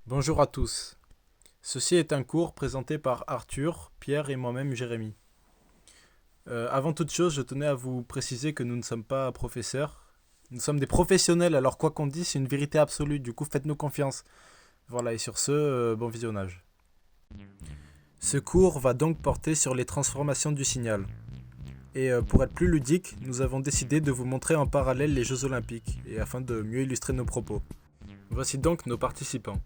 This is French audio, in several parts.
Bonjour à tous. Ceci est un cours présenté par Arthur, Pierre et moi-même Jérémy. Avant toute chose, je tenais à vous préciser que nous ne sommes pas professeurs. Nous sommes des professionnels, alors quoi qu'on dise, c'est une vérité absolue. Du coup, faites-nous confiance. Voilà, et sur ce, bon visionnage. Ce cours va donc porter sur les transformations du signal. Et pour être plus ludique, nous avons décidé de vous montrer en parallèle les Jeux Olympiques, et afin de mieux illustrer nos propos. Voici donc nos participants.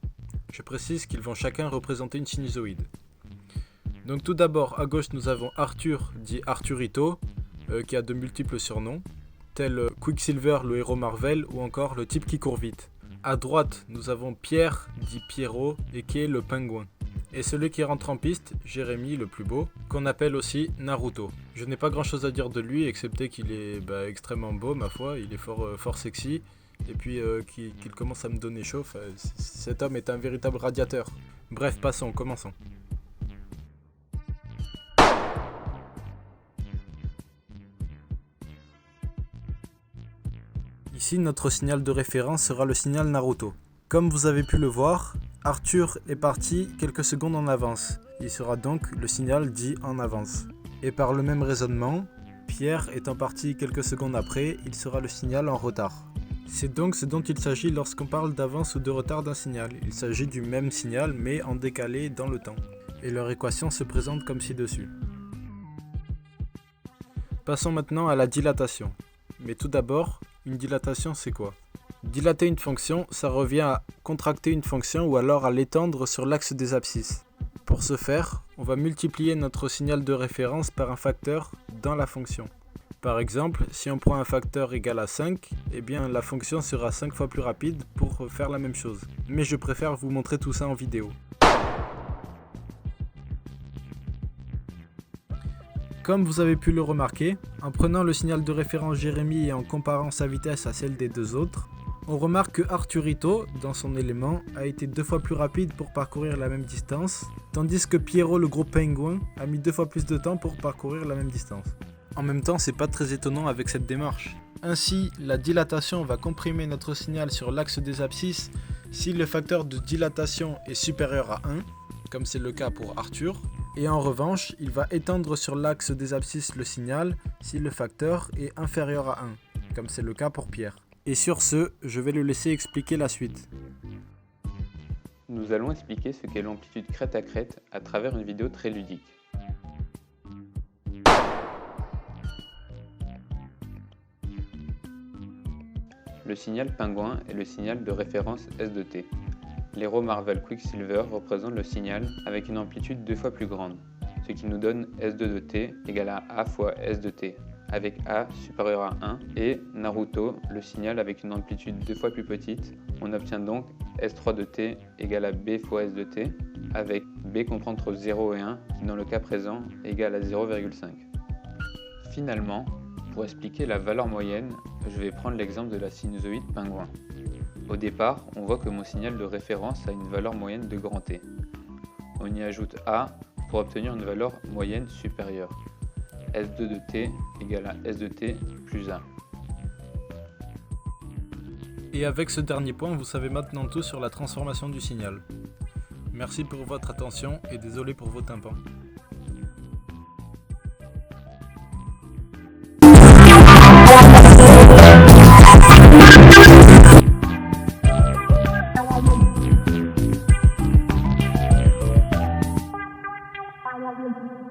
Je précise qu'ils vont chacun représenter une sinusoïde. Donc tout d'abord, à gauche, nous avons Arthur, dit Arthurito, qui a de multiples surnoms, tels Quicksilver, le héros Marvel, ou encore le type qui court vite. À droite, nous avons Pierre, dit Pierrot, et qui est le pingouin. Et celui qui rentre en piste, Jérémy, le plus beau, qu'on appelle aussi Naruto. Je n'ai pas grand chose à dire de lui, excepté qu'il est extrêmement beau, ma foi, il est fort sexy. Et puis qu'il commence à me donner chaud, cet homme est un véritable radiateur. Bref, passons, commençons. Ici, notre signal de référence sera le signal Naruto. Comme vous avez pu le voir, Arthur est parti quelques secondes en avance. Il sera donc le signal dit en avance. Et par le même raisonnement, Pierre étant parti quelques secondes après, il sera le signal en retard. C'est donc ce dont il s'agit lorsqu'on parle d'avance ou de retard d'un signal. Il s'agit du même signal mais en décalé dans le temps. Et leur équation se présente comme ci-dessus. Passons maintenant à la dilatation. Mais tout d'abord, une dilatation c'est quoi ? Dilater une fonction, ça revient à contracter une fonction ou alors à l'étendre sur l'axe des abscisses. Pour ce faire, on va multiplier notre signal de référence par un facteur dans la fonction. Par exemple, si on prend un facteur égal à 5, eh bien la fonction sera 5 fois plus rapide pour faire la même chose. Mais je préfère vous montrer tout ça en vidéo. Comme vous avez pu le remarquer, en prenant le signal de référence Jérémy et en comparant sa vitesse à celle des deux autres, on remarque que Arthurito, dans son élément, a été 2 fois plus rapide pour parcourir la même distance, tandis que Pierrot, le gros pingouin, a mis 2 fois plus de temps pour parcourir la même distance. En même temps, c'est pas très étonnant avec cette démarche. Ainsi, la dilatation va comprimer notre signal sur l'axe des abscisses si le facteur de dilatation est supérieur à 1, comme c'est le cas pour Arthur, et en revanche, il va étendre sur l'axe des abscisses le signal si le facteur est inférieur à 1, comme c'est le cas pour Pierre. Et sur ce, je vais le laisser expliquer la suite. Nous allons expliquer ce qu'est l'amplitude crête à crête à travers une vidéo très ludique. Le signal pingouin est le signal de référence S de t. L'héros Marvel Quicksilver représente le signal avec une amplitude 2 fois plus grande, ce qui nous donne S2 de t égale à A fois S de t, avec A supérieur à 1, et Naruto, le signal avec une amplitude 2 fois plus petite. On obtient donc S3 de t égale à B fois S de t, avec B compris entre 0 et 1, qui dans le cas présent est égal à 0,5. Finalement, pour expliquer la valeur moyenne, je vais prendre l'exemple de la sinusoïde pingouin. Au départ, on voit que mon signal de référence a une valeur moyenne de grand T. On y ajoute A pour obtenir une valeur moyenne supérieure. S2 de t égale à S de t plus 1. Et avec ce dernier point, vous savez maintenant tout sur la transformation du signal. Merci pour votre attention et désolé pour vos tympans. Thank you.